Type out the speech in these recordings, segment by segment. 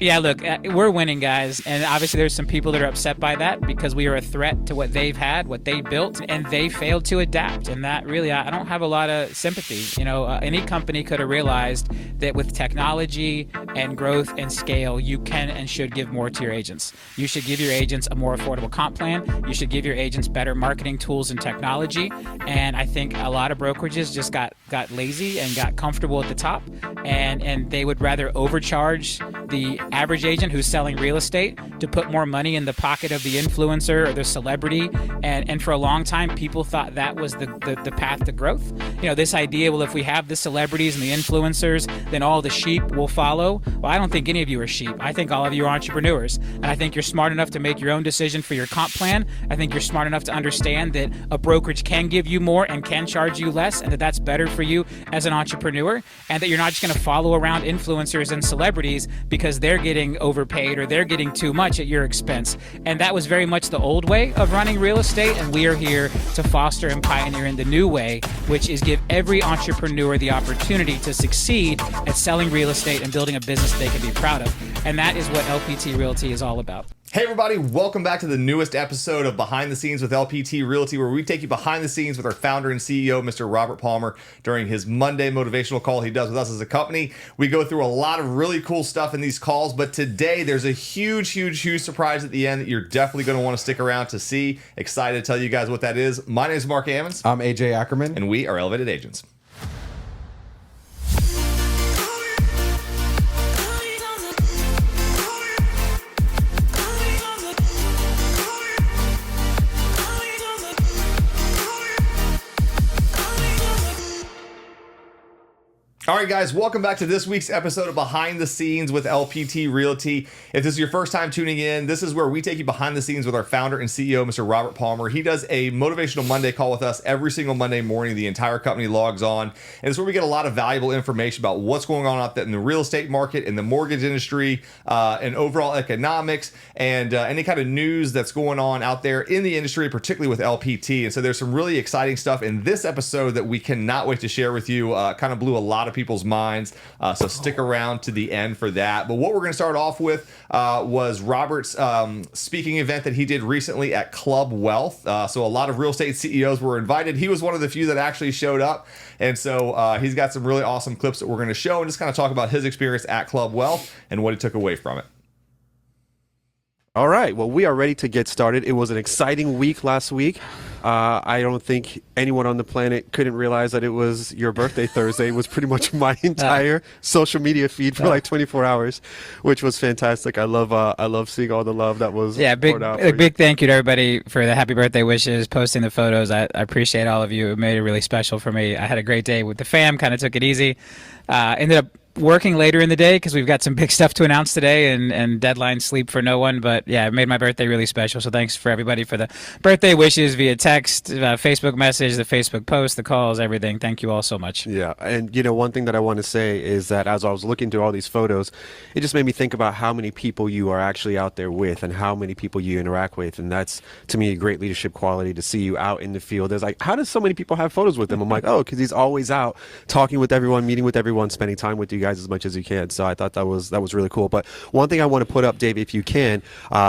Yeah, look, we're winning, guys. And obviously there's some people that are upset by that because we are a threat to what they've had, what they built, and they failed to adapt. And that really, I don't have a lot of sympathy. You know, any company could have realized that with technology and growth and scale, you can and should give more to your agents. You should give your agents a more affordable comp plan. You should give your agents better marketing tools and technology. And I think a lot of brokerages just got lazy and got comfortable at the top, and they would rather overcharge the average agent who's selling real estate to put more money in the pocket of the influencer or the celebrity. And for a long time, people thought that was the path to growth. You know, this idea, well, if we have the celebrities and the influencers, then all the sheep will follow. Well, I don't think any of you are sheep. I think all of you are entrepreneurs. And I think you're smart enough to make your own decision for your comp plan. I think you're smart enough to understand that a brokerage can give you more and can charge you less, and that that's better for you as an entrepreneur, and that you're not just going to follow around influencers and celebrities because they're getting overpaid or they're getting too much at your expense. And that was very much the old way of running real estate, and we are here to foster and pioneer in the new way, which is give every entrepreneur the opportunity to succeed at selling real estate and building a business they can be proud of. And that is what LPT Realty is all about. Hey everybody, welcome back to the newest episode of Behind the Scenes with LPT Realty, where we take you behind the scenes with our founder and CEO, Mr. Robert Palmer, during his Monday motivational call he does with us as a company. We go through a lot of really cool stuff in these calls, but today there's a huge surprise at the end that you're definitely going to want to stick around to see. Excited to tell you guys what that is. My name is Mark Ammons. I'm AJ Ackerman. And we are Elevated Agents. All right, guys, welcome back to this week's episode of Behind the Scenes with LPT Realty. If this is your first time tuning in, this is where we take you behind the scenes with our founder and CEO, Mr. Robert Palmer. He does a Motivational Monday call with us every single Monday morning. The entire company logs on, and it's where we get a lot of valuable information about what's going on out there in the real estate market, in the mortgage industry, and overall economics, and any kind of news that's going on out there in the industry, particularly with LPT. And so there's some really exciting stuff in this episode that we cannot wait to share with you. Kind of blew a lot of people's minds, so stick around to the end for that. But what we're going to start off with was Robert's speaking event that he did recently at Club Wealth. So a lot of real estate CEOs were invited. He was one of the few that actually showed up, and so he's got some really awesome clips that we're going to show and just kind of talk about his experience at Club Wealth and what he took away from it. All right, well, we are ready to get started. It was an exciting week last week. I don't think anyone on the planet couldn't realize that it was your birthday Thursday. It was pretty much my entire social media feed for like 24 hours, which was fantastic. I love seeing all the love that was poured out. Big thank you to everybody for the happy birthday wishes, posting the photos. I appreciate all of you. It made it really special for me. I had a great day with the fam, kind of took it easy. Ended up working later in the day because we've got some big stuff to announce today, and deadline sleep for no one. But yeah, it made my birthday really special. So thanks for everybody for the birthday wishes via text, Facebook message, the Facebook post, the calls, everything. Thank you all so much. Yeah, and you know, one thing that I want to say is that as I was looking through all these photos, it just made me think about how many people you are actually out there with and how many people you interact with. And that's, to me, a great leadership quality to see you out in the field. There's like, how does so many people have photos with him? I'm like, oh, because he's always out talking with everyone, meeting with everyone, spending time with you guys as much as you can. So I thought that was really cool. But one thing I want to put up, Dave, if you can,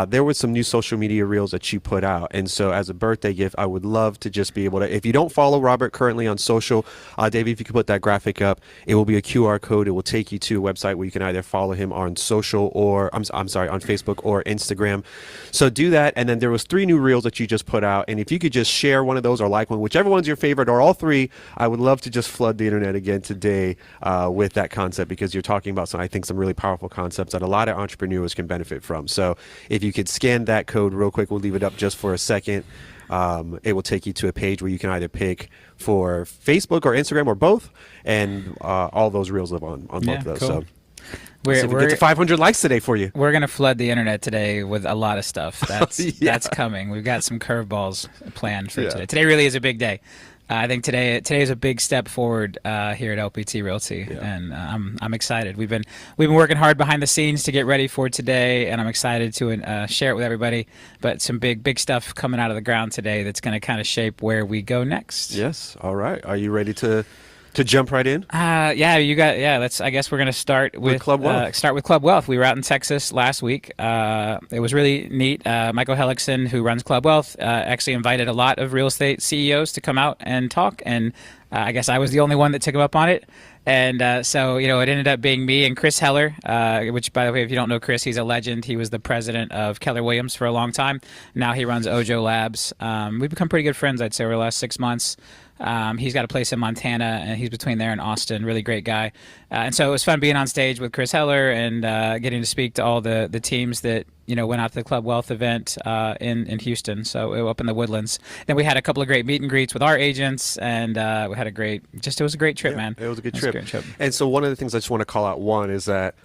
there were some new social media reels that you put out. And so as a birthday gift, I would love to just be able to, if you don't follow Robert currently on social, Dave, if you could put that graphic up, it will be a QR code. It will take you to a website where you can either follow him on social or, I'm sorry, on Facebook or Instagram. So do that. And then there was 3 new reels that you just put out. And if you could just share one of those or like one, whichever one's your favorite or all 3, I would love to just flood the internet again today with that concept, because you're talking about some, I think, some really powerful concepts that a lot of entrepreneurs can benefit from. So if you could scan that code real quick, we'll leave it up just for a second. It will take you to a page where you can either pick for Facebook or Instagram or both, and all those reels live on both of those. Cool. So we're get to 500 likes today for you. We're going to flood the internet today with a lot of stuff. That's coming. We've got some curveballs planned for today. Today really is a big day. I think today is a big step forward here at LPT Realty, and I'm excited. We've been working hard behind the scenes to get ready for today, and I'm excited to share it with everybody. But some big stuff coming out of the ground today that's going to kind of shape where we go next. Yes. All right. Are you ready to To jump right in? I guess we're going to start with Club Wealth. Start with Club Wealth. We were out in Texas last week. It was really neat. Michael Hellickson, who runs Club Wealth, actually invited a lot of real estate CEOs to come out and talk. And I guess I was the only one that took him up on it. And so, it ended up being me and Chris Heller, which, by the way, if you don't know Chris, he's a legend. He was the president of Keller Williams for a long time. Now he runs Ojo Labs. We've become pretty good friends, I'd say, over the last 6 months. He's got a place in Montana, and he's between there and Austin. Really great guy. And so it was fun being on stage with Chris Heller and getting to speak to all the teams that went out to the Club Wealth event in Houston. So up in the Woodlands. Then we had a couple of great meet and greets with our agents, and we had it was a great trip, man. It was a good trip. And so one of the things I just want to call out, one, is that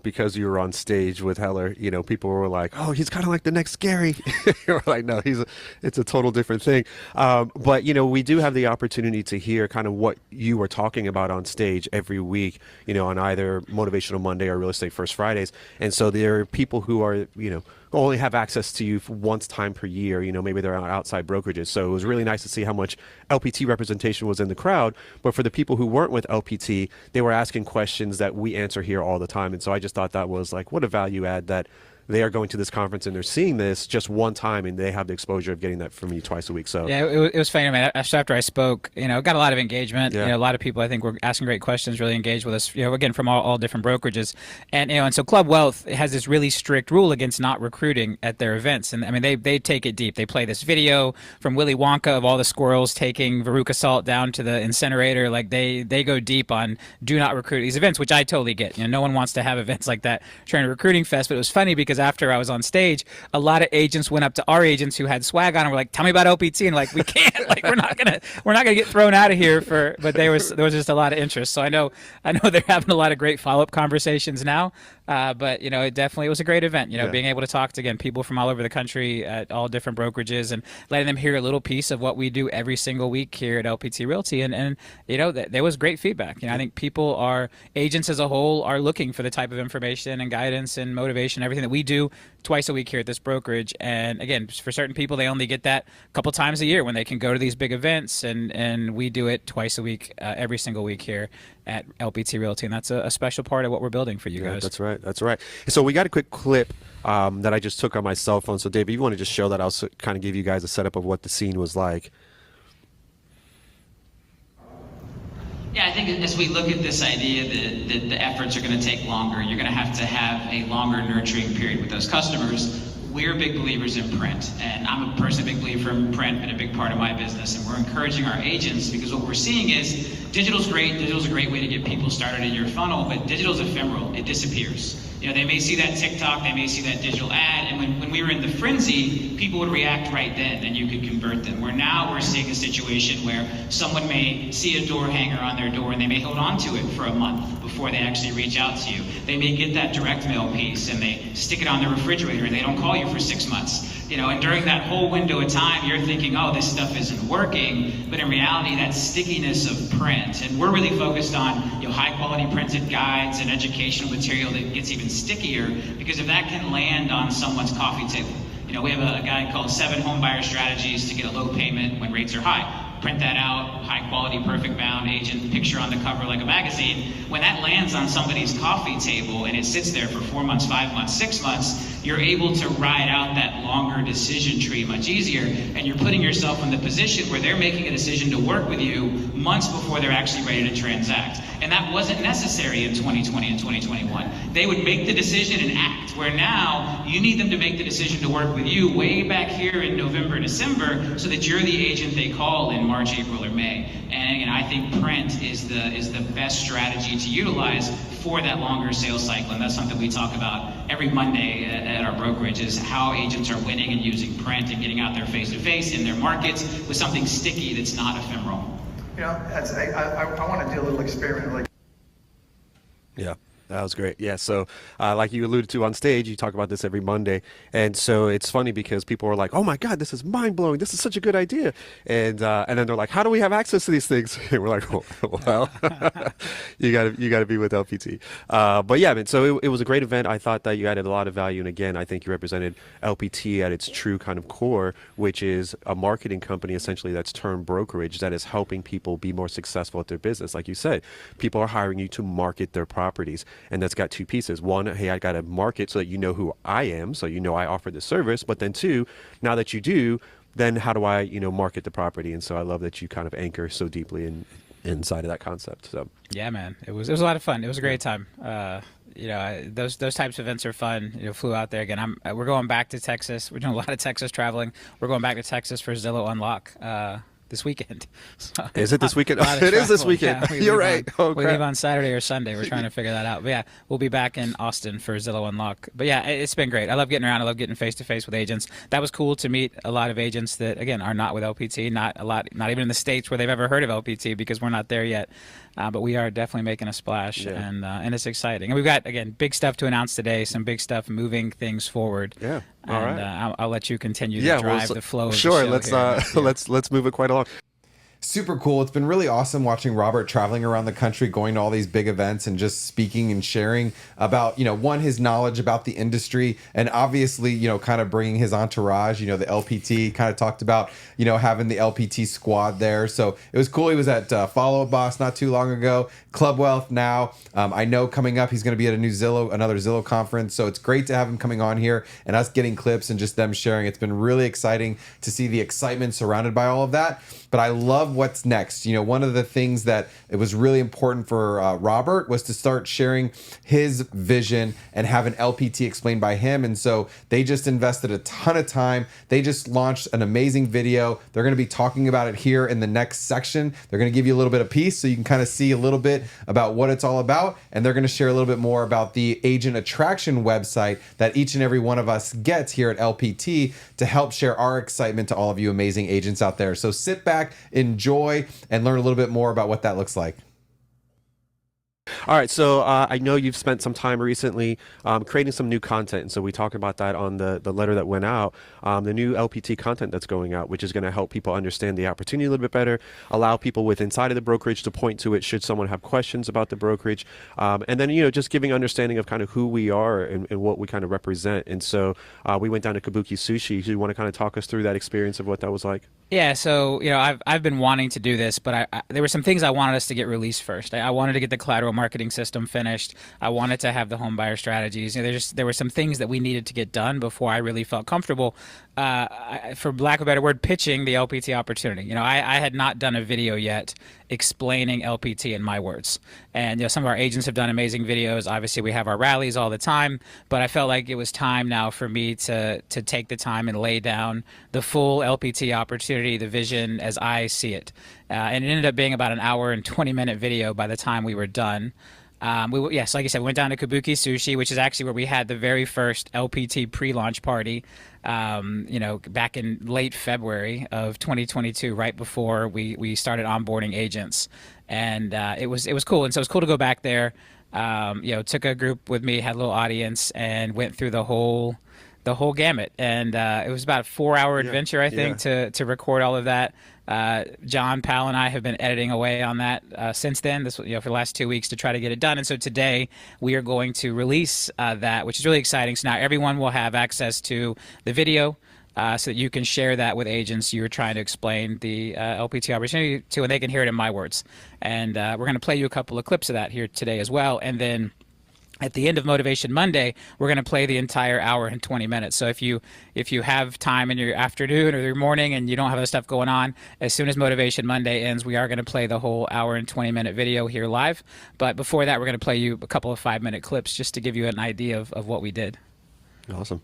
because you were on stage with Heller, people were like, oh, he's kind of like the next Gary. We're like, no, it's a total different thing. But, we do have the opportunity to hear kind of what you were talking about on stage every week, on either Motivational Monday or Real Estate First Fridays. And so there are people who are, only have access to you once time per year. Maybe they're on outside brokerages. So it was really nice to see how much LPT representation was in the crowd. But for the people who weren't with LPT, they were asking questions that we answer here all the time. And so I just thought that was like, what a value add that they are going to this conference and they're seeing this just one time, and they have the exposure of getting that from you twice a week. So yeah, it was funny, man. After I spoke, got a lot of engagement. Yeah. A lot of people, I think, were asking great questions, really engaged with us. Again, from all different brokerages, and so Club Wealth has this really strict rule against not recruiting at their events. And I mean, they take it deep. They play this video from Willy Wonka of all the squirrels taking Veruca salt down to the incinerator. Like they go deep on do not recruit at these events, which I totally get. No one wants to have events like that during a recruiting fest. But it was funny because after I was on stage, a lot of agents went up to our agents who had swag on and were like, "Tell me about LPT," and like, we can't, like, we're not gonna get thrown out of here for. But there was just a lot of interest. So I know they're having a lot of great follow-up conversations now. But it was a great event. Being able to talk to, again, people from all over the country at all different brokerages and letting them hear a little piece of what we do every single week here at LPT Realty. And there was great feedback. I think agents as a whole are looking for the type of information and guidance and motivation, everything that we do twice a week here at this brokerage. And again, for certain people, they only get that a couple times a year when they can go to these big events, and we do it twice a week, every single week here at LPT Realty, and that's a special part of what we're building for you guys. That's right. So we got a quick clip that I just took on my cell phone. So David, you want to just show that? I'll kind of give you guys a setup of what the scene was like. Yeah, I think as we look at this idea that the efforts are going to take longer, you're going to have a longer nurturing period with those customers. We're big believers in print, and I'm a personally big believer in print, been a big part of my business, and we're encouraging our agents, because what we're seeing is digital's great. Digital's a great way to get people started in your funnel, but digital's ephemeral. It disappears. They may see that TikTok, they may see that digital ad, and when we were in the frenzy, people would react right then, and you could convert them. Where now we're seeing a situation where someone may see a door hanger on their door, and they may hold on to it for a month before they actually reach out to you. They may get that direct mail piece, and they stick it on the refrigerator, and they don't call you for 6 months. And during that whole window of time, you're thinking, oh, this stuff isn't working, but in reality, that stickiness of print, and we're really focused on high quality printed guides and educational material that gets even stickier, because if that can land on someone's coffee table, we have a guide called 7 Home Buyer Strategies to get a low payment when rates are high. Print that out, high quality, perfect bound, agent picture on the cover like a magazine. When that lands on somebody's coffee table and it sits there for 4 months, 5 months, 6 months, you're able to ride out that longer decision tree much easier, and you're putting yourself in the position where they're making a decision to work with you months before they're actually ready to transact. And that wasn't necessary in 2020 and 2021. They would make the decision and act, where now you need them to make the decision to work with you way back here in November, December, so that you're the agent they call in March, April, or May. And again, I think print is the best strategy to utilize for that longer sales cycle, and that's something we talk about every Monday at our brokerage, is how agents are winning and using print and getting out there face-to-face in their markets with something sticky that's not ephemeral. I want to do a little experiment. Yeah. That was great. Yeah. So, like you alluded to on stage, you talk about this every Monday. And so it's funny because people are like, oh my God, this is mind blowing. This is such a good idea. And then they're like, how do we have access to these things? And we're like, well, you gotta be with LPT. But yeah, man, so it was a great event. I thought that you added a lot of value. And again, I think you represented LPT at its true kind of core, which is a marketing company essentially that's turned brokerage that is helping people be more successful at their business. Like you said, people are hiring you to market their properties. And that's got two pieces. One, hey, I got to market so that you know who I am, so you know I offer this service. But then two, now that you do, then how do I, market the property? And so I love that you kind of anchor so deeply inside of that concept. So yeah, man, it was a lot of fun. It was a great time. Those types of events are fun. Flew out there again. We're going back to Texas. We're doing a lot of Texas traveling. We're going back to Texas for Zillow Unlock. This weekend. So is it this weekend? It is this weekend. Yeah, You're right. We leave on Saturday or Sunday. We're trying to figure that out. But yeah, we'll be back in Austin for Zillow Unlock. But yeah, it's been great. I love getting around. I love getting face to face with agents. That was cool to meet a lot of agents that, again, are not with LPT, not even in the States where they've ever heard of LPT, because we're not there yet. But we are definitely making a splash, and it's exciting. And we've got, again, big stuff to announce today, some big stuff moving things forward. Yeah. All right. I'll let you continue to drive the flow of sure, the show let's move it quite along. Super cool. It's been really awesome watching Robert traveling around the country, going to all these big events and just speaking and sharing about, one, his knowledge about the industry, and obviously, kind of bringing his entourage, the LPT kind of talked about, having the LPT squad there. So it was cool. He was at Follow Up Boss not too long ago, Club Wealth now. I know coming up, he's going to be at another Zillow conference. So it's great to have him coming on here and us getting clips and just them sharing. It's been really exciting to see the excitement surrounded by all of that. But I love what's next. One of the things that it was really important for Robert was to start sharing his vision and have an LPT explained by him. And so they just invested a ton of time. They just launched an amazing video. They're going to be talking about it here in the next section. They're going to give you a little bit of piece so you can kind of see a little bit about what it's all about. And they're going to share a little bit more about the agent attraction website that each and every one of us gets here at LPT to help share our excitement to all of you amazing agents out there. So sit back, enjoy, and learn a little bit more about what that looks like. All right, so I know you've spent some time recently creating some new content, and so we talked about that on the letter that went out, the new LPT content that's going out, which is going to help people understand the opportunity a little bit better, allow people with inside of the brokerage to point to it should someone have questions about the brokerage, and then, just giving understanding of kind of who we are and what we kind of represent. And so we went down to Kabuki Sushi. Do you want to kind of talk us through that experience of what that was like? Yeah, so I've been wanting to do this, but there were some things I wanted us to get released first. I wanted to get the collateral marketing system finished. I wanted to have the home buyer strategies. There were some things that we needed to get done before I really felt comfortable, for lack of a better word, pitching the LPT opportunity. I had not done a video yet explaining LPT in my words. And some of our agents have done amazing videos. Obviously, we have our rallies all the time, but I felt like it was time now for me to take the time and lay down the full LPT opportunity, the vision as I see it. And it ended up being about an hour and 20-minute video by the time we were done. Yes, like I said, we went down to Kabuki Sushi, which is actually where we had the very first LPT pre-launch party, back in late February of 2022, right before we started onboarding agents. And it was cool. And so it was cool to go back there. Took a group with me, had a little audience, and went through the whole gamut. And it was about a 4-hour adventure, I think, to record all of that. John Powell and I have been editing away on that since then, for the last 2 weeks to try to get it done. And so today we are going to release that, which is really exciting. So now everyone will have access to the video, so that you can share that with agents you're trying to explain the LPT opportunity to, and they can hear it in my words. And we're going to play you a couple of clips of that here today as well. And then at the end of Motivation Monday, we're going to play the entire hour and 20 minutes. So if you have time in your afternoon or your morning and you don't have other stuff going on, as soon as Motivation Monday ends, we are going to play the whole hour and 20-minute video here live. But before that, we're going to play you a couple of 5-minute clips just to give you an idea of what we did. Awesome.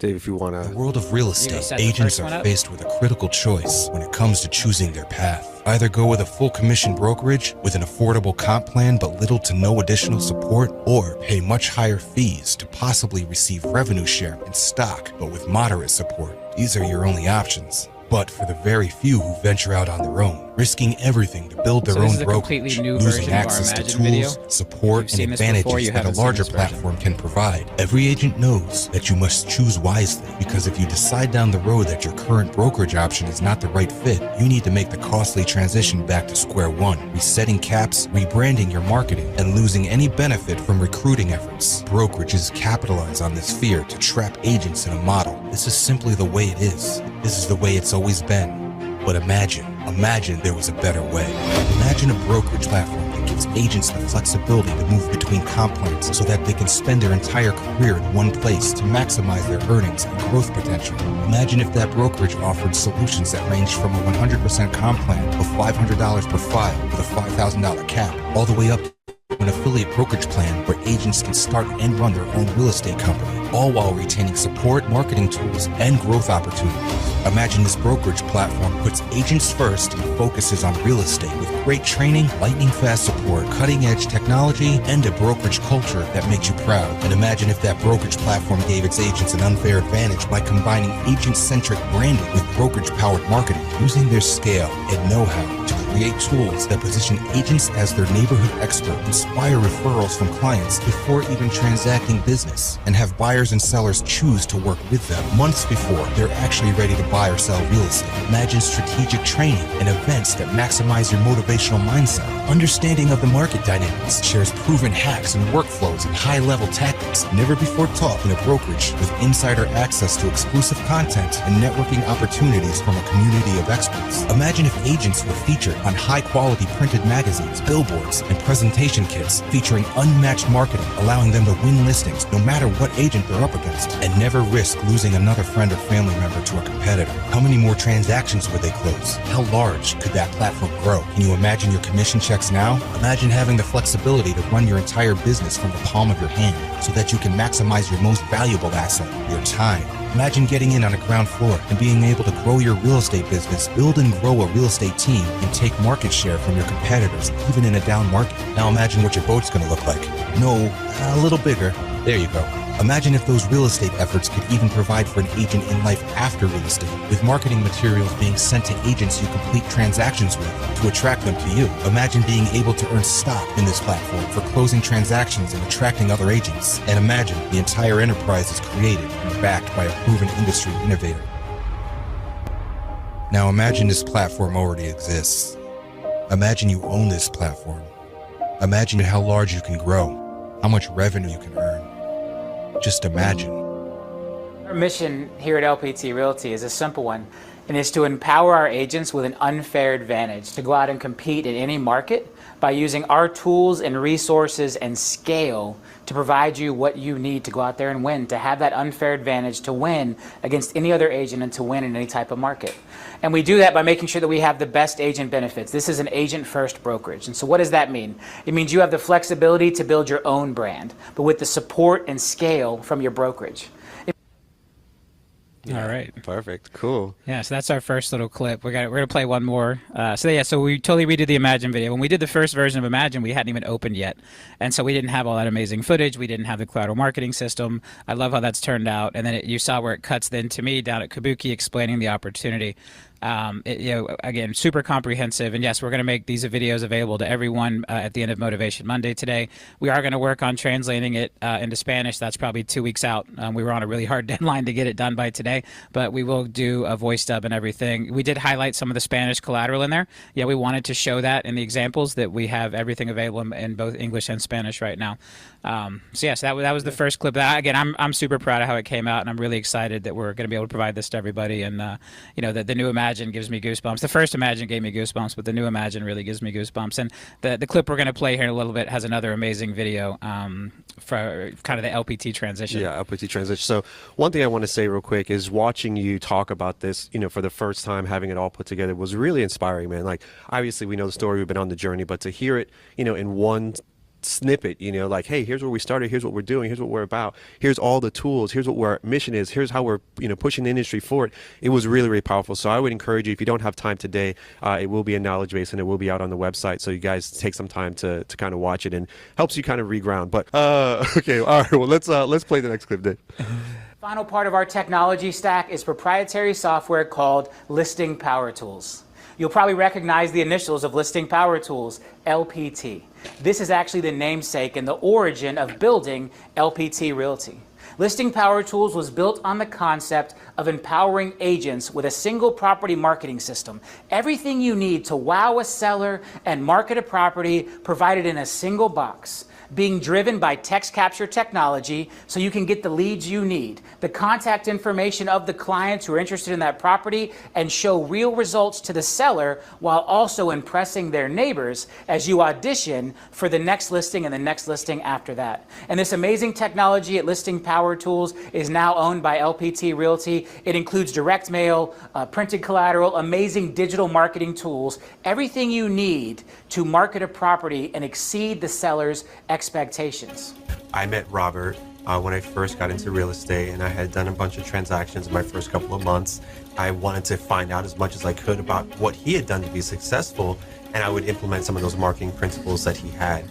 Dave, if you want to... In the world of real estate, agents are faced with a critical choice when it comes to choosing their path. Either go with a full commission brokerage with an affordable comp plan but little to no additional support, or pay much higher fees to possibly receive revenue share and stock but with moderate support. These are your only options. but for the very few who venture out on their own, risking everything to build their own brokerage, losing access to tools, support, and advantages that a larger platform can provide. Every agent knows that you must choose wisely, because if you decide down the road that your current brokerage option is not the right fit, you need to make the costly transition back to square one, resetting caps, rebranding your marketing, and losing any benefit from recruiting efforts. Brokerages capitalize on this fear to trap agents in a model. This is simply the way it is. This is the way it's always been. But imagine there was a better way. Imagine a brokerage platform that gives agents the flexibility to move between comp plans so that they can spend their entire career in one place to maximize their earnings and growth potential. Imagine if that brokerage offered solutions that range from a 100% comp plan of $500 per file with a $5,000 cap, all the way up to an affiliate brokerage plan where agents can start and run their own real estate company, all while retaining support, marketing tools, and growth opportunities. Imagine this brokerage platform puts agents first and focuses on real estate with great training, lightning fast support, cutting edge technology, and a brokerage culture that makes you proud. And imagine if that brokerage platform gave its agents an unfair advantage by combining agent-centric branding with brokerage-powered marketing, using their scale and know-how to create tools that position agents as their neighborhood expert, inspire referrals from clients before even transacting business, and have buyers and sellers choose to work with them months before they're actually ready to buy or sell real estate. Imagine strategic training and events that maximize your motivational mindset, understanding of the market dynamics, shares proven hacks and workflows and high-level tactics never before taught in a brokerage, with insider access to exclusive content and networking opportunities from a community of experts. Imagine if agents were featured on high-quality printed magazines, billboards, and presentation kits featuring unmatched marketing, allowing them to win listings no matter what agent they're up against, and never risk losing another friend or family member to a competitor. How many more transactions would they close? How large could that platform grow? Can you imagine your commission checks now? Imagine having the flexibility to run your entire business from the palm of your hand so that you can maximize your most valuable asset, your time. Imagine getting in on the ground floor and being able to grow your real estate business, build and grow a real estate team, and take market share from your competitors, even in a down market. Now imagine what your boat's going to look like. No, a little bigger. There you go. Imagine if those real estate efforts could even provide for an agent in life after real estate, with marketing materials being sent to agents you complete transactions with to attract them to you. Imagine being able to earn stock in this platform for closing transactions and attracting other agents. And imagine the entire enterprise is created and backed by a proven industry innovator. Now imagine this platform already exists. Imagine you own this platform. Imagine how large you can grow, how much revenue you can earn. Just imagine. Our mission here at LPT Realty is a simple one, and is to empower our agents with an unfair advantage to go out and compete in any market by using our tools and resources and scale to provide you what you need to go out there and win, to have that unfair advantage to win against any other agent and to win in any type of market. And we do that by making sure that we have the best agent benefits. This is an agent-first brokerage. And so what does that mean? It means you have the flexibility to build your own brand, but with the support and scale from your brokerage. Yeah, all right. Perfect. Cool. Yeah, so that's our first little clip. We're gonna play one more. So we totally redid the Imagine video. When we did the first version of Imagine, we hadn't even opened yet, and so we didn't have all that amazing footage. We didn't have the collateral marketing system. I love how that's turned out. And then you saw where it cuts then to me down at Kabuki explaining the opportunity. Again, super comprehensive. And yes, we're going to make these videos available to everyone at the end of Motivation Monday today. We are going to work on translating it into Spanish. That's probably 2 weeks out. We were on a really hard deadline to get it done by today, but we will do a voice dub and everything. We did highlight some of the Spanish collateral in there. Yeah, we wanted to show that in the examples, that we have everything available in both English and Spanish right now. So yes, that was the first clip. Again, I'm super proud of how it came out, and I'm really excited that we're going to be able to provide this to everybody. And the new Imagine gives me goosebumps. The first Imagine gave me goosebumps, but the new Imagine really gives me goosebumps. And the clip we're going to play here in a little bit has another amazing video for kind of the LPT transition. Yeah, LPT transition. So one thing I want to say real quick is watching you talk about this, for the first time, having it all put together was really inspiring, man. Like, obviously we know the story, we've been on the journey, but to hear it, in one snippet, like, hey, here's where we started, here's what we're doing, here's what we're about, here's all the tools, here's what our mission is, here's how we're pushing the industry forward. It was really, really powerful. So I would encourage you, if you don't have time today, it will be a knowledge base and it will be out on the website, so you guys take some time to kind of watch it, and helps you kind of reground. But okay, all right, well, let's play the next clip then. Final part of our technology stack is proprietary software called Listing Power Tools. You'll probably recognize the initials of Listing Power Tools, LPT. This is actually the namesake and the origin of building LPT Realty. Listing Power Tools was built on the concept of empowering agents with a single property marketing system. Everything you need to wow a seller and market a property provided in a single box, being driven by text capture technology so you can get the leads you need, the contact information of the clients who are interested in that property, and show real results to the seller while also impressing their neighbors as you audition for the next listing and the next listing after that. And this amazing technology at Listing Power Tools is now owned by LPT Realty. It includes direct mail, printed collateral, amazing digital marketing tools, everything you need to market a property and exceed the seller's expectations. I met Robert when I first got into real estate, and I had done a bunch of transactions in my first couple of months. I wanted to find out as much as I could about what he had done to be successful, and I would implement some of those marketing principles that he had.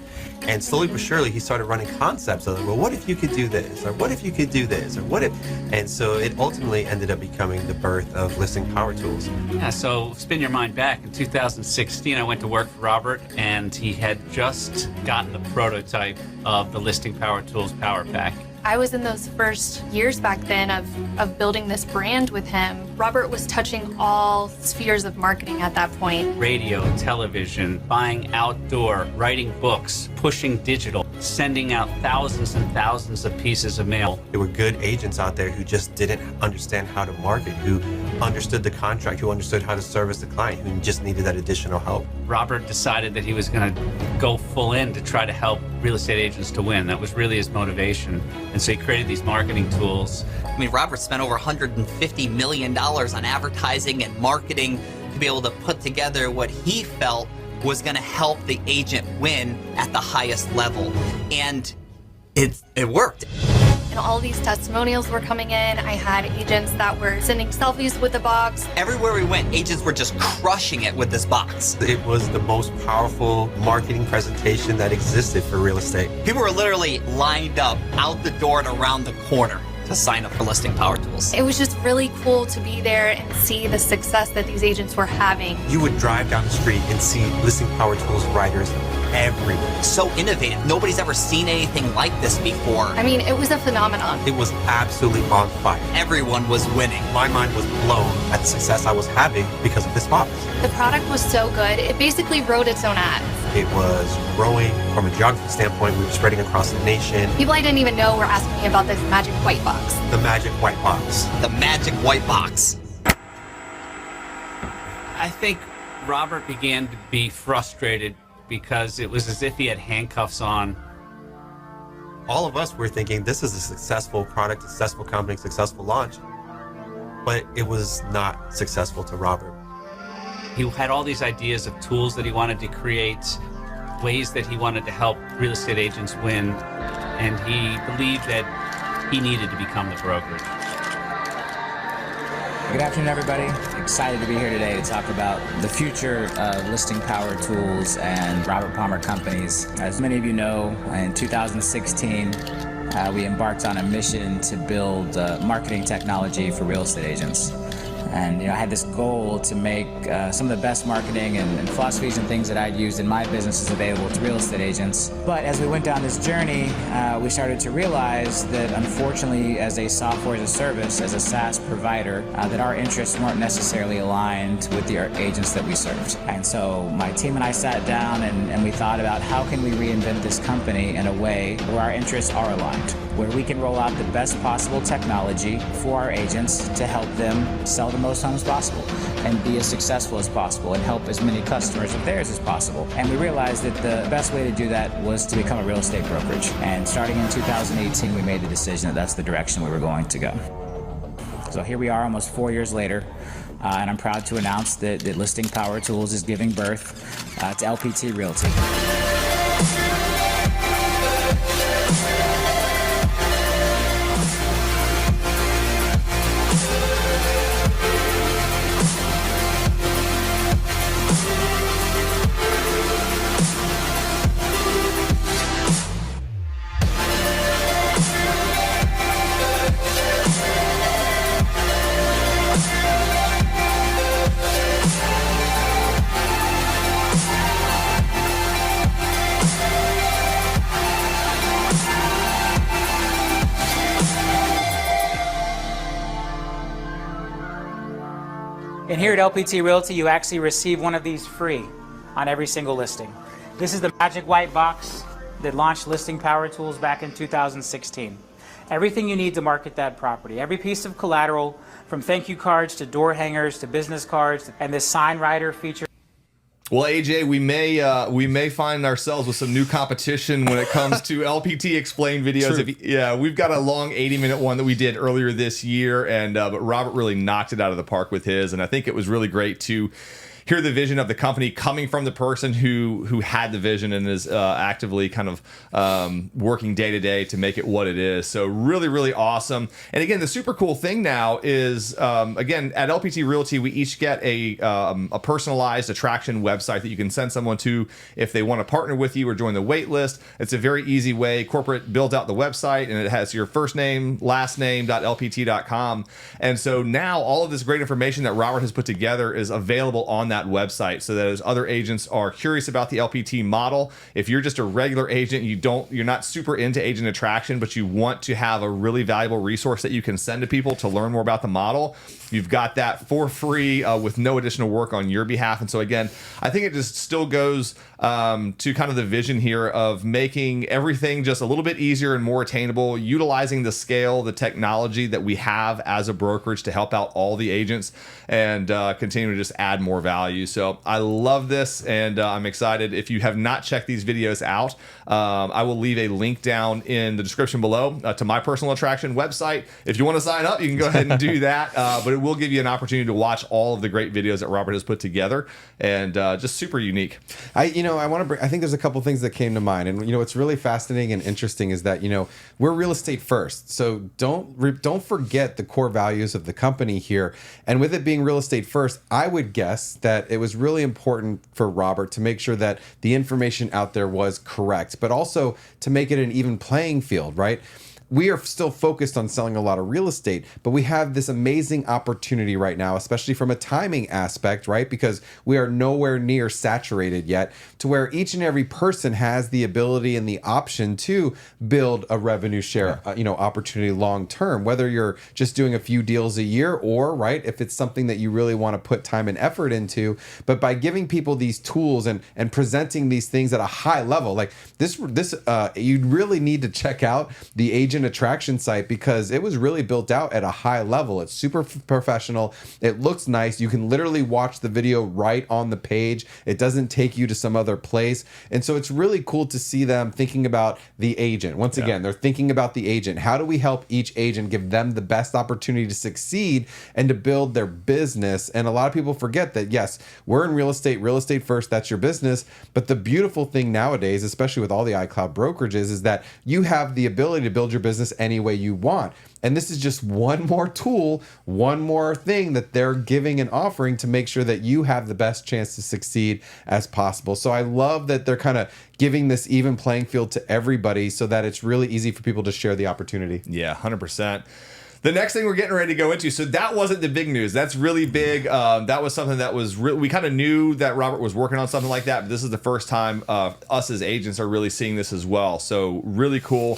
And slowly but surely, he started running concepts of, well, what if you could do this? Or what if you could do this? Or what if? And so it ultimately ended up becoming the birth of Listing Power Tools. Yeah, so spin your mind back. In 2016, I went to work for Robert, and he had just gotten the prototype of the Listing Power Tools Power Pack. I was in those first years back then of building this brand with him. Robert was touching all spheres of marketing at that point. Radio, television, buying outdoor, writing books, pushing digital, sending out thousands and thousands of pieces of mail. There were good agents out there who just didn't understand how to market, who understood the contract, who understood how to service the client, who just needed that additional help. Robert decided that he was going to go full in to try to help real estate agents to win. That was really his motivation. And so he created these marketing tools. I mean, Robert spent over $150 million on advertising and marketing to be able to put together what he felt was going to help the agent win at the highest level. And it worked. And all these testimonials were coming in. I had agents that were sending selfies with the box. Everywhere we went, agents were just crushing it with this box. It was the most powerful marketing presentation that existed for real estate. People were literally lined up out the door and around the corner to sign up for Listing Power Tools. It was just really cool to be there and see the success that these agents were having. You would drive down the street and see Listing Power Tools writers everywhere. So innovative. Nobody's ever seen anything like this before. I mean, it was a phenomenon. It was absolutely on fire. Everyone was winning. My mind was blown at the success I was having because of this box. The product was so good, it basically wrote its own ads. It was growing from a geography standpoint. We were spreading across the nation. People I didn't even know were asking me about this magic white box. The magic white box. The magic white box. I think Robert began to be frustrated because it was as if he had handcuffs on. All of us were thinking this is a successful product, successful company, successful launch. But it was not successful to Robert. He had all these ideas of tools that he wanted to create, ways that he wanted to help real estate agents win, and he believed that he needed to become the brokerage. Good afternoon, everybody. Excited to be here today to talk about the future of Listing Power Tools and Robert Palmer Companies. As many of you know, in 2016, we embarked on a mission to build marketing technology for real estate agents. And I had this goal to make some of the best marketing and philosophies and things that I'd used in my businesses available to real estate agents. But as we went down this journey, we started to realize that unfortunately, as a software as a service, as a SaaS provider, that our interests weren't necessarily aligned with the agents that we served. And so my team and I sat down and we thought about how can we reinvent this company in a way where our interests are aligned, where we can roll out the best possible technology for our agents to help them sell the most homes possible and be as successful as possible and help as many customers of theirs as possible. And we realized that the best way to do that was to become a real estate brokerage. And starting in 2018, we made the decision that that's the direction we were going to go. So here we are almost 4 years later, and I'm proud to announce that Listing Power Tools is giving birth to LPT Realty. And here at LPT Realty, you actually receive one of these free on every single listing. This is the magic white box that launched Listing Power Tools back in 2016. Everything you need to market that property, every piece of collateral, from thank you cards to door hangers to business cards, and this sign writer feature. Well, AJ, we may find ourselves with some new competition when it comes to LPT Explained videos. We've got a long 80-minute one that we did earlier this year, and but Robert really knocked it out of the park with his, and I think it was really great to hear the vision of the company coming from the person who had the vision and is actively kind of working day to day to make it what it is. So really, really awesome. And again, the super cool thing now is, again, at LPT Realty, we each get a personalized attraction website that you can send someone to if they want to partner with you or join the wait list. It's a very easy way. Corporate builds out the website, and it has your first name, last name.lpt.com. And so now all of this great information that Robert has put together is available on that website, so that as other agents are curious about the LPT model, if you're just a regular agent, you're not super into agent attraction, but you want to have a really valuable resource that you can send to people to learn more about the model, you've got that for free with no additional work on your behalf. And so again, I think it just still goes to kind of the vision here of making everything just a little bit easier and more attainable, utilizing the scale, the technology that we have as a brokerage to help out all the agents and continue to just add more value. So I love this, and I'm excited. If you have not checked these videos out, I will leave a link down in the description below to my personal attraction website. If you want to sign up, you can go ahead and do that, but it will give you an opportunity to watch all of the great videos that Robert has put together, and just super unique. I think there's a couple things that came to mind, and what's really fascinating and interesting is that we're real estate first, so don't forget the core values of the company here. And with it being real estate first, I would guess that it was really important for Robert to make sure that the information out there was correct, but also to make it an even playing field, right? We are still focused on selling a lot of real estate, but we have this amazing opportunity right now, especially from a timing aspect, right? Because we are nowhere near saturated yet, to where each and every person has the ability and the option to build a revenue share, opportunity long term, whether you're just doing a few deals a year or, right, if it's something that you really want to put time and effort into. But by giving people these tools and presenting these things at a high level, like this, you really need to check out the agent attraction site, because it was really built out at a high level. It's super professional. It looks nice. You can literally watch the video right on the page. It doesn't take you to some other place. And so it's really cool to see them thinking about the agent. Once again, they're thinking about the agent. How do we help each agent, give them the best opportunity to succeed and to build their business? And a lot of people forget that, yes, we're in real estate first, that's your business. But the beautiful thing nowadays, especially with all the iCloud brokerages, is that you have the ability to build your business any way you want. And this is just one more tool, one more thing that they're giving and offering to make sure that you have the best chance to succeed as possible. So I love that they're kind of giving this even playing field to everybody so that it's really easy for people to share the opportunity. Yeah, 100%. The next thing we're getting ready to go into, so that wasn't the big news. That's really big. That was something that was we kind of knew that Robert was working on something like that, but this is the first time us as agents are really seeing this as well. So really cool.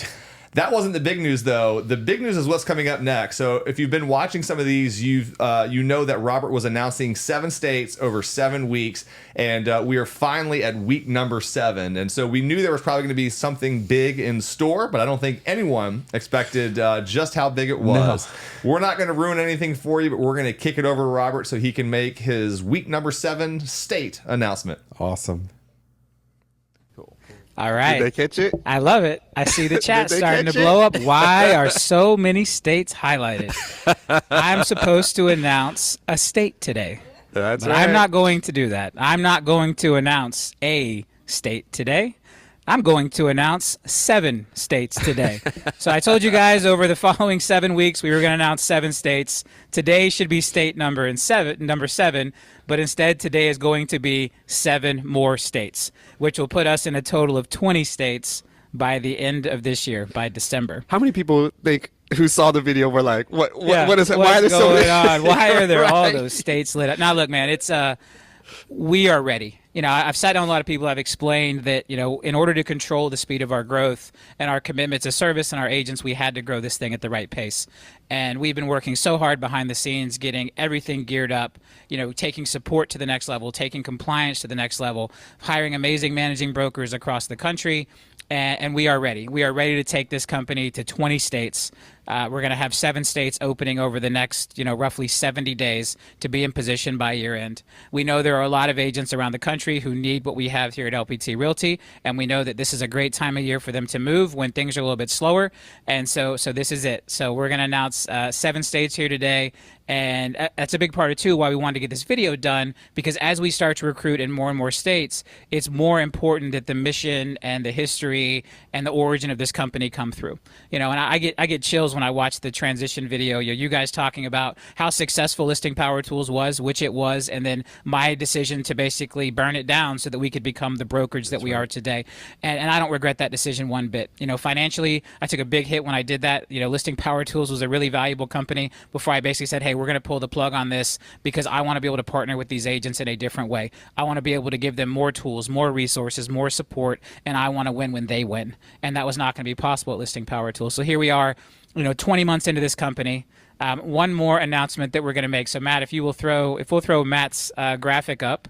That wasn't the big news, though. The big news is what's coming up next. So if you've been watching some of these, you know that Robert was announcing 7 states over 7 weeks, and we are finally at week number 7. And so we knew there was probably going to be something big in store, but I don't think anyone expected just how big it was. No. We're not going to ruin anything for you, but we're going to kick it over to Robert so he can make his week number 7 state announcement. Awesome. All right. Did they catch it? I love it. I see the chat starting to blow up. Why are so many states highlighted? I'm supposed to announce a state today. That's but right. I'm not going to do that. I'm not going to announce a state today. I'm going to announce 7 states today. So I told you guys over the following 7 weeks we were going to announce 7 states. Today should be state number 7, but instead today is going to be 7 more states, which will put us in a total of 20 states by the end of this year, by December. How many people think who saw the video were like, what is it? Why are there so many? On? Why are there all those states lit up? Now look, man, it's we are ready. I've sat down with a lot of people. I've explained that, in order to control the speed of our growth and our commitment to service and our agents, we had to grow this thing at the right pace. And we've been working so hard behind the scenes, getting everything geared up, taking support to the next level, taking compliance to the next level, hiring amazing managing brokers across the country. And we are ready. We are ready to take this company to 20 states. We're going to have 7 states opening over the next, roughly 70 days to be in position by year end. We know there are a lot of agents around the country who need what we have here at LPT Realty, and we know that this is a great time of year for them to move when things are a little bit slower. And so this is it. So we're going to announce 7 states here today. And that's a big part of, too, why we wanted to get this video done, because as we start to recruit in more and more states, it's more important that the mission and the history and the origin of this company come through. And I get chills when I watch the transition video. You guys talking about how successful Listing Power Tools was, which it was, and then my decision to basically burn it down so that we could become the brokerage that we are today. And I don't regret that decision one bit. Financially, I took a big hit when I did that. Listing Power Tools was a really valuable company before I basically said, hey, we're going to pull the plug on this because I want to be able to partner with these agents in a different way. I want to be able to give them more tools, more resources, more support, and I want to win when they win. And that was not going to be possible at Listing Power Tools. So here we are, 20 months into this company. One more announcement that we're going to make. So Matt, if we'll throw Matt's graphic up,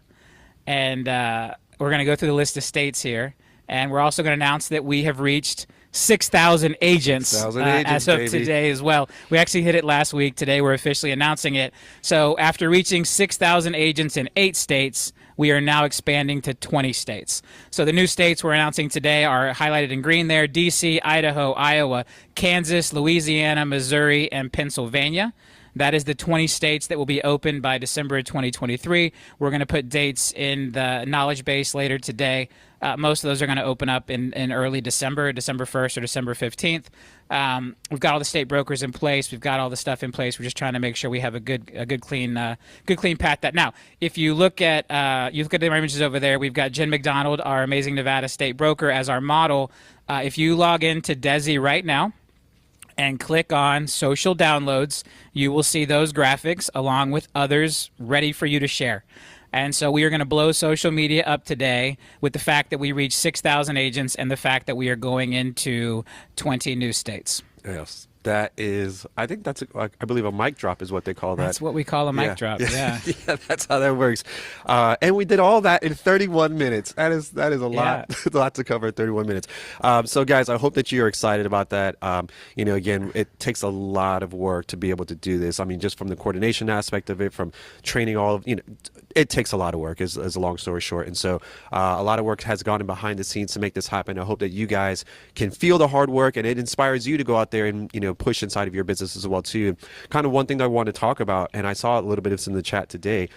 and we're going to go through the list of states here, and we're also going to announce that we have reached 6,000 agents, 6,000 agents as of baby. today as well. We actually hit it last week. Today we're officially announcing it. So after reaching 6,000 agents in 8 states, we are now expanding to 20 states. So the new states we're announcing today are highlighted in green there: D.C., Idaho, Iowa, Kansas, Louisiana, Missouri, and Pennsylvania. That is the 20 states that will be open by December of 2023. We're going to put dates in the knowledge base later today. Most of those are going to open up in early December 1st or December 15th. We've got all the state brokers in place. We've got all the stuff in place. We're just trying to make sure we have a good clean path. That now, if you look at the images over there, we've got Jen McDonald, our amazing Nevada state broker, as our model. If you log into Desi right now and click on social downloads, you will see those graphics along with others ready for you to share. And so we are going to blow social media up today with the fact that we reached 6,000 agents and the fact that we are going into 20 new states. Yes. That is, I think that's, I believe a mic drop is what they call that. That's what we call a mic drop, yeah. Yeah, that's how that works. And we did all that in 31 minutes. That is a lot, a lot to cover in 31 minutes. So guys, I hope that you're excited about that. Again, it takes a lot of work to be able to do this. I mean, just from the coordination aspect of it, from training it takes a lot of work, is a long story short. And so a lot of work has gone in behind the scenes to make this happen. I hope that you guys can feel the hard work and it inspires you to go out there and, push inside of your business as well too. Kind of one thing that I want to talk about, and I saw a little bit of this in the chat today,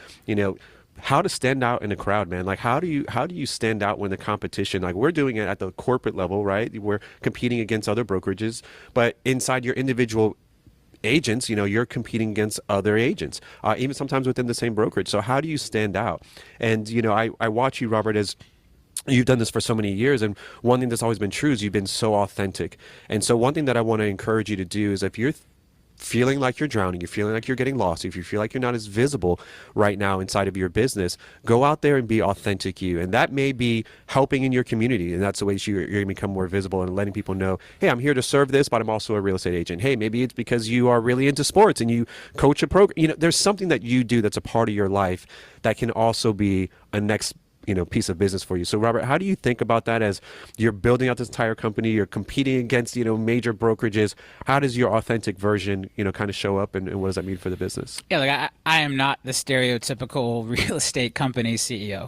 how to stand out in a crowd, man. Like how do you stand out when the competition, like we're doing it at the corporate level, right? We're competing against other brokerages, but inside your individual agents, you're competing against other agents, even sometimes within the same brokerage. So how do you stand out? And, I watch you, Robert, as you've done this for so many years, and one thing that's always been true is you've been so authentic. And so one thing that I want to encourage you to do is, if you're feeling like you're drowning, you're feeling like you're getting lost, if you feel like you're not as visible right now inside of your business, go out there and be authentic you. And that may be helping in your community, and that's the way you're going to become more visible and letting people know, hey, I'm here to serve this, but I'm also a real estate agent. Hey, maybe it's because you are really into sports and you coach a program. There's something that you do that's a part of your life that can also be a next piece of business for you. So Robert, how do you think about that as you're building out this entire company, you're competing against, major brokerages? How does your authentic version, kind of show up, and what does that mean for the business? Yeah, like I am not the stereotypical real estate company CEO.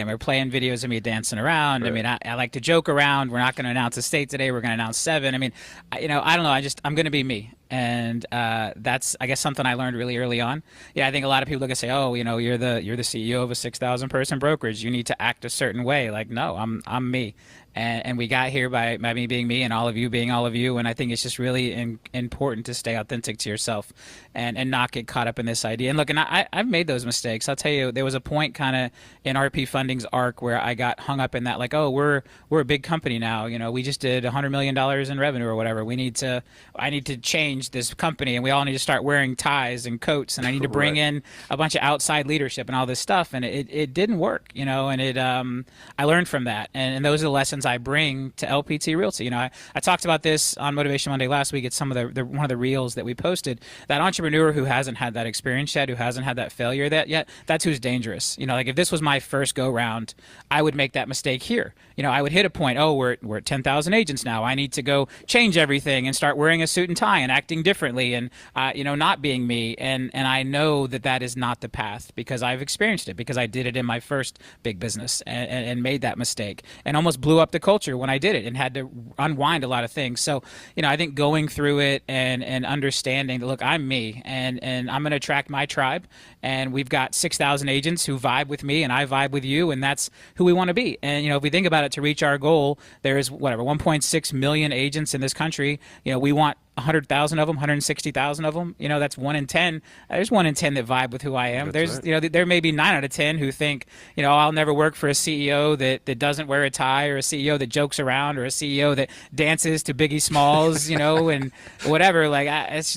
We're playing videos of me dancing around. Right. I mean, I like to joke around. We're not going to announce a state today. We're going to announce 7. I mean, I don't know. I'm going to be me. And that's, I guess, something I learned really early on. Yeah, I think a lot of people look and say, "Oh, you're the CEO of a 6,000 person brokerage. You need to act a certain way." Like, no, I'm me. And we got here by me being me and all of you being all of you. And I think it's just really important to stay authentic to yourself and not get caught up in this idea. And look, and I've made those mistakes. I'll tell you, there was a point kind of in RP Funding's arc where I got hung up in that, like, oh, we're a big company now. You know, we just did $100 million in revenue or whatever. I need to change this company, and we all need to start wearing ties and coats, and I need to bring in a bunch of outside leadership and all this stuff. And it didn't work, you know, and I learned from that. And those are the lessons I bring to LPT Realty. You know, I talked about this on Motivational Monday last week. It's some of the one of the reels that we posted. That entrepreneur who hasn't had that experience yet, who hasn't had that failure yet, that's who's dangerous. You know, like if this was my first go round, I would make that mistake here. You know, I would hit a point, oh, we're at 10,000 agents now. I need to go change everything and start wearing a suit and tie and acting differently and, you know, not being me. And I know that is not the path because I've experienced it, because I did it in my first big business and made that mistake and almost blew up the culture when I did it and had to unwind a lot of things. So, you know, I think going through it and understanding that, look, I'm me and I'm going to attract my tribe. And we've got 6,000 agents who vibe with me and I vibe with you. And that's who we want to be. And, you know, if we think about it, to reach our goal, there's 1.6 million agents in this country. You know, we want 100,000 of them, 160,000 of them. You know, that's 1 in 10. There's 1 in 10 that vibe with who I am. That's right. You know, there may be 9 out of 10 who think, you know, I'll never work for a CEO that doesn't wear a tie, or a CEO that jokes around, or a CEO that dances to Biggie Smalls, you know, and whatever. Like,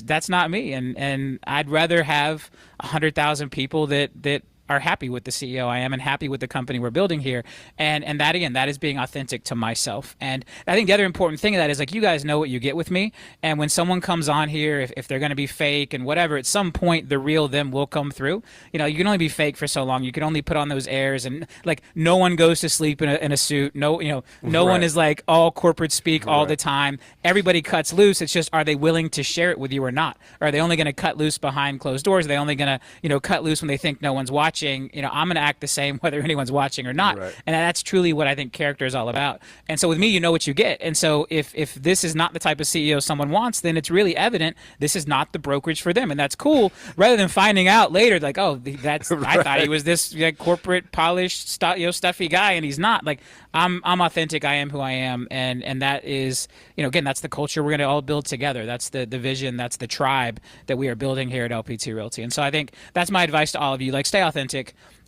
that's not me. And I'd rather have 100,000 people that are happy with the CEO I am and happy with the company we're building here. And that, again, that is being authentic to myself. And I think the other important thing of that is, like, you guys know what you get with me. And when someone comes on here, if they're going to be fake and whatever, at some point the real them will come through. You know, you can only be fake for so long. You can only put on those airs, and like no one goes to sleep in a suit. No, you know, no one is like all corporate speak all the time. Everybody cuts loose. It's just, are they willing to share it with you or not? Or are they only going to cut loose behind closed doors? Are they only going to, you know, cut loose when they think no one's watching? You know, I'm going to act the same whether anyone's watching or not. And that's truly what I think character is all about. And so with me, you know what you get. And so if this is not the type of CEO someone wants, then it's really evident this is not the brokerage for them. And that's cool, rather than finding out later, like, oh, that's I thought he was this, like, corporate polished stuffy guy, and he's not. Like, I'm authentic. I am who I am. And that is, you know, again, that's the culture we're going to all build together. That's the vision. That's the tribe that we are building here at LPT Realty. And so I think that's my advice to all of you. Like, stay authentic.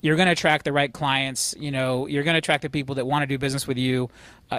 You're going to attract the right clients. You know, you're going to attract the people that want to do business with you.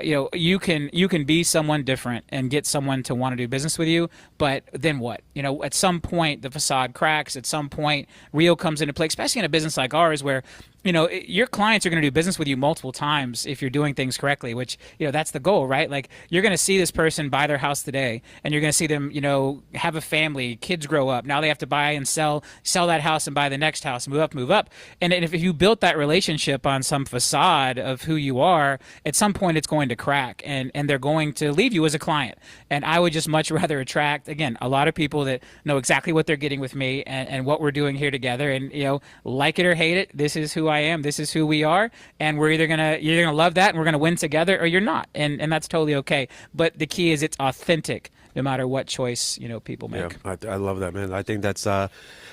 You know, you can be someone different and get someone to want to do business with you, but then what? You know, at some point the facade cracks. At some point, real comes into play, especially in a business like ours where, you know, your clients are going to do business with you multiple times if you're doing things correctly, which, you know, that's the goal, right? Like, you're going to see this person buy their house today, and you're going to see them, you know, have a family, kids grow up. Now they have to buy and sell that house and buy the next house, move up. And if you built that relationship on some facade of who you are, at some point it's going to crack, and they're going to leave you as a client. And I would just much rather attract, again, a lot of people that know exactly what they're getting with me and what we're doing here together. And, you know, like it or hate it, this is who I am. This is who we are. And you're either gonna love that and we're gonna win together, or you're not. And that's totally okay. But the key is it's authentic, no matter what choice, you know, people make. Yeah, I love that, man. I think that's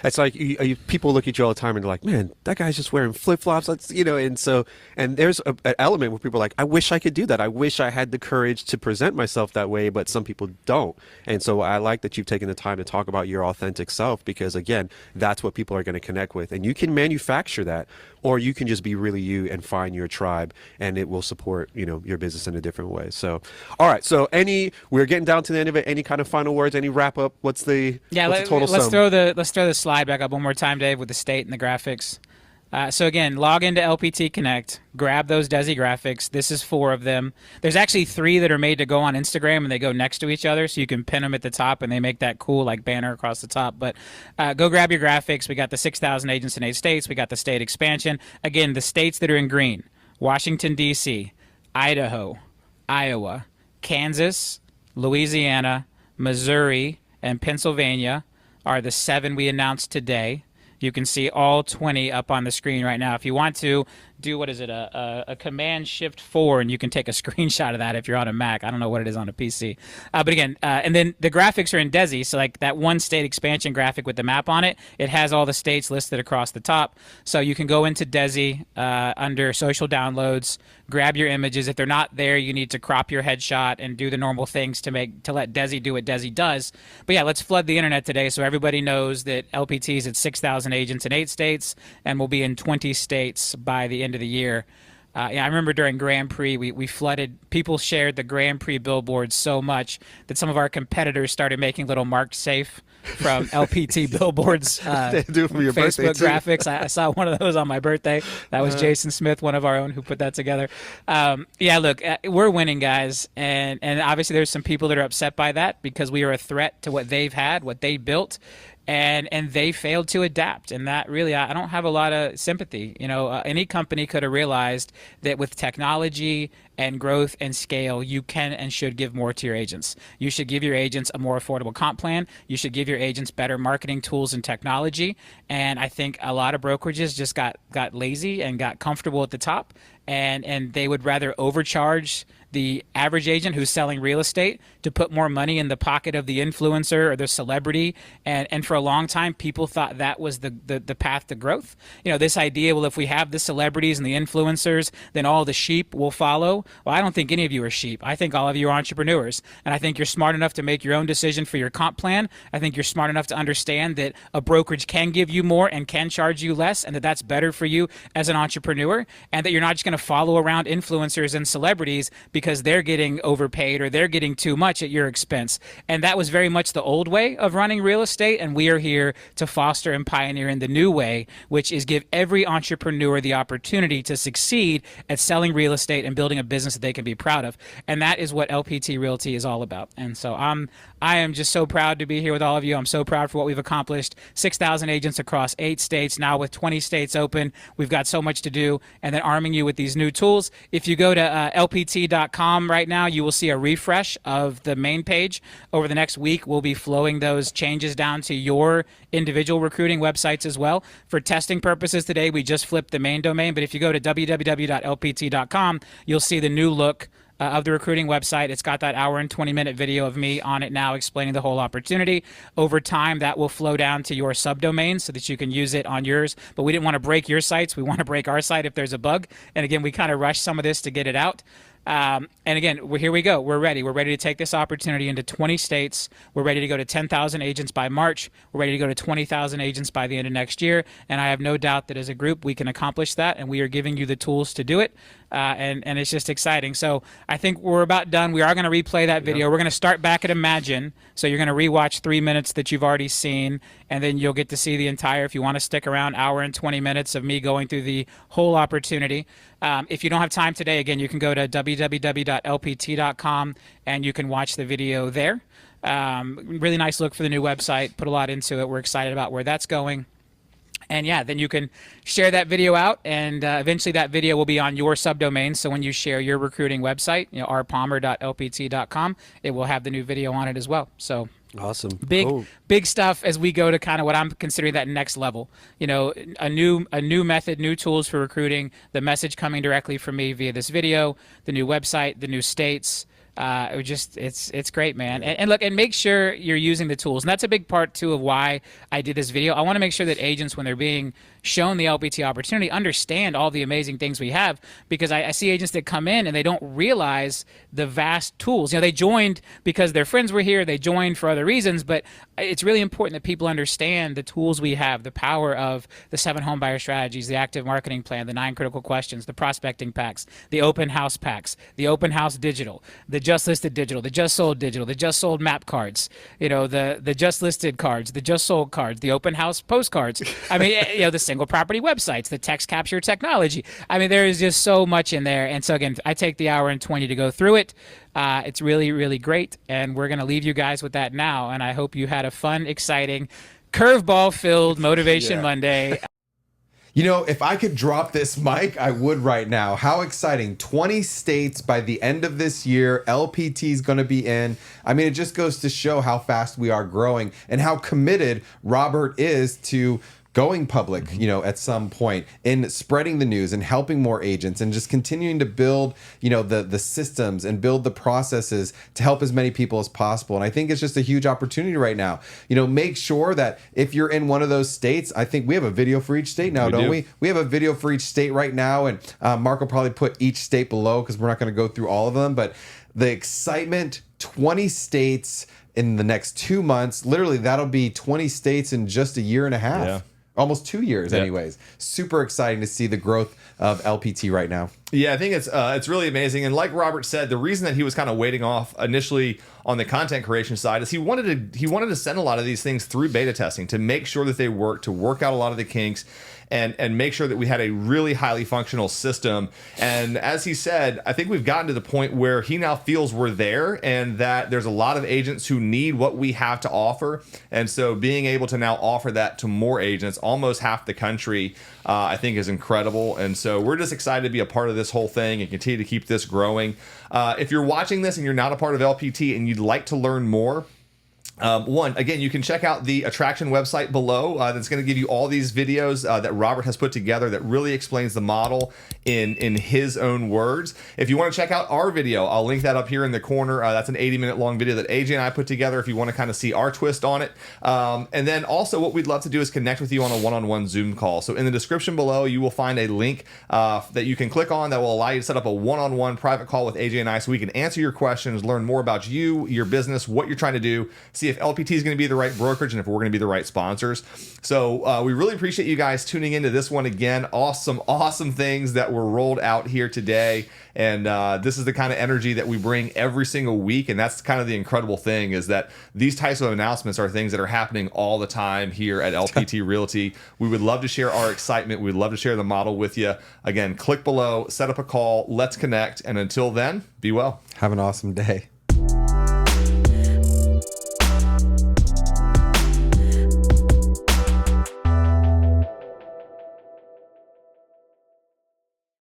it's like people look at you all the time and they're like, man, that guy's just wearing flip-flops. That's, you know, and there's an element where people are like, I wish I could do that. I wish I had the courage to present myself that way, but some people don't. And so I like that you've taken the time to talk about your authentic self, because again, that's what people are going to connect with. And you can manufacture that, or you can just be really you and find your tribe, and it will support, you know, your business in a different way. So, all right. So we're getting down to the end of it. Any kind of final words, any wrap up? What's the total sum? Let's throw the slide back up one more time, Dave, with the state and the graphics. So again, log into LPT Connect, grab those Desi graphics. This is 4 of them. There's actually 3 that are made to go on Instagram, and they go next to each other, so you can pin them at the top, and they make that cool, like, banner across the top. But go grab your graphics. We got the 6,000 agents in 8 states. We got the state expansion. Again, the states that are in green: Washington, D.C., Idaho, Iowa, Kansas, Louisiana, Missouri, and Pennsylvania are the 7 we announced today. You can see all 20 up on the screen right now. If you want to, do, what is it, a Command Shift 4, and you can take a screenshot of that if you're on a Mac. I don't know what it is on a PC. But again, and then the graphics are in Desi, so like that one state expansion graphic with the map on it, it has all the states listed across the top. So you can go into Desi under social downloads, grab your images. If they're not there, you need to crop your headshot and do the normal things to let Desi do what Desi does. But yeah, let's flood the internet today so everybody knows that LPT is at 6,000 agents in 8 states and will be in 20 states by the end of the year. Yeah, I remember during Grand Prix, we flooded. People shared the Grand Prix billboards so much that some of our competitors started making little marked safe from LPT billboards. They do it for your birthday, Facebook too. graphics. I saw one of those on my birthday. That was Jason Smith, one of our own, who put that together. Yeah, look, we're winning, guys, and obviously there's some people that are upset by that because we are a threat to what they've had, what they built. And they failed to adapt, and that really, I don't have a lot of sympathy. Any company could have realized that with technology and growth and scale, you can and should give more to your agents. You should give your agents a more affordable comp plan. You should give your agents better marketing tools and technology. And I think a lot of brokerages just got lazy and got comfortable at the top, and they would rather overcharge the average agent who's selling real estate to put more money in the pocket of the influencer or the celebrity. And for a long time, people thought that was the path to growth. This idea, well, if we have the celebrities and the influencers, then all the sheep will follow. Well, I don't think any of you are sheep. I think all of you are entrepreneurs. And I think you're smart enough to make your own decision for your comp plan. I think you're smart enough to understand that a brokerage can give you more and can charge you less, and that that's better for you as an entrepreneur, and that you're not just going to follow around influencers and celebrities because they're getting overpaid or they're getting too much at your expense. And that was very much the old way of running real estate, and we are here to foster and pioneer in the new way, which is give every entrepreneur the opportunity to succeed at selling real estate and building a business that they can be proud of. And that is what LPT Realty is all about. And so I am just so proud to be here with all of you. I'm so proud for what we've accomplished. 6,000 agents across 8 states, now with 20 states open. We've got so much to do, and then arming you with these new tools. If you go to lpt.com right now, you will see a refresh of the main page. Over the next week, we'll be flowing those changes down to your individual recruiting websites as well. For testing purposes today, we just flipped the main domain, but if you go to www.lpt.com, you'll see the new look of the recruiting website. It's got that hour and 20-minute video of me on it now explaining the whole opportunity. Over time, that will flow down to your subdomain so that you can use it on yours. But we didn't want to break your sites. We want to break our site if there's a bug. And again, we kind of rushed some of this to get it out. And again, here we go. We're ready. We're ready to take this opportunity into 20 states. We're ready to go to 10,000 agents by March. We're ready to go to 20,000 agents by the end of next year. And I have no doubt that as a group, we can accomplish that. And we are giving you the tools to do it. And it's just exciting. So I think we're about done. We are going to replay that video. Yep. We're going to start back at Imagine. So you're going to rewatch 3 minutes that you've already seen. And then you'll get to see the entire, if you want to stick around, hour and 20 minutes of me going through the whole opportunity. If you don't have time today, again, you can go to www.lpt.com and you can watch the video there. Really nice look for the new website. Put a lot into it. We're excited about where that's going. And yeah, then you can share that video out, and eventually that video will be on your subdomain. So when you share your recruiting website, rpalmer.lpt.com, it will have the new video on it as well. So awesome. Big stuff as we go to kind of what I'm considering that next level. A new method, new tools for recruiting, the message coming directly from me via this video, the new website, the new states. It's great, man. And look, and make sure you're using the tools. And that's a big part too of why I did this video. I want to make sure that agents, when they're being shown the LPT opportunity, understand all the amazing things we have, because I see agents that come in and they don't realize the vast tools. They joined because their friends were here, they joined for other reasons, but it's really important that people understand the tools we have, the power of the 7 home buyer strategies, the active marketing plan, the 9 critical questions, the prospecting packs, the open house packs, the open house digital, the just listed digital, the just sold map cards, the just listed cards, the just sold cards, the open house postcards. I mean, the single property websites, the text capture technology. I mean, there is just so much in there. And so again, I take the hour and 20 to go through it. It's really, really great. And we're going to leave you guys with that now. And I hope you had a fun, exciting, curveball-filled Motivation Monday. If I could drop this mic, I would right now. How exciting. 20 states by the end of this year. LPT is going to be in. I mean, it just goes to show how fast we are growing and how committed Robert is to going public, at some point, in spreading the news and helping more agents and just continuing to build, the systems and build the processes to help as many people as possible. And I think it's just a huge opportunity right now. Make sure that if you're in one of those states, I think we have a video for each state now, don't we? We have a video for each state right now. And Mark will probably put each state below because we're not going to go through all of them. But the excitement, 20 states in the next 2 months, literally that'll be 20 states in just a year and a half. Yeah. Almost 2 years, anyways. Super exciting to see the growth of LPT right now. Yeah, I think it's really amazing. And like Robert said, the reason that he was kind of waiting off initially on the content creation side is he wanted to send a lot of these things through beta testing to make sure that they work, to work out a lot of the kinks, and make sure that we had a really highly functional system. And as he said, I think we've gotten to the point where he now feels we're there and that there's a lot of agents who need what we have to offer. And so being able to now offer that to more agents, almost half the country, I think is incredible. And so we're just excited to be a part of this whole thing and continue to keep this growing. If you're watching this and you're not a part of LPT and you'd like to learn more, again, you can check out the attraction website below. That's going to give you all these videos that Robert has put together that really explains the model in his own words. If you want to check out our video, I'll link that up here in the corner. That's an 80-minute long video that AJ and I put together if you want to kind of see our twist on it. And then also what we'd love to do is connect with you on a one-on-one Zoom call. So in the description below, you will find a link that you can click on that will allow you to set up a one-on-one private call with AJ and I so we can answer your questions, learn more about you, your business, what you're trying to do, see if LPT is going to be the right brokerage and if we're going to be the right sponsors. So we really appreciate you guys tuning into this one again. Awesome things that were rolled out here today. And this is the kind of energy that we bring every single week. And that's kind of the incredible thing is that these types of announcements are things that are happening all the time here at LPT Realty. We would love to share our excitement. We'd love to share the model with you. Again, click below, set up a call, let's connect. And until then, be well. Have an awesome day.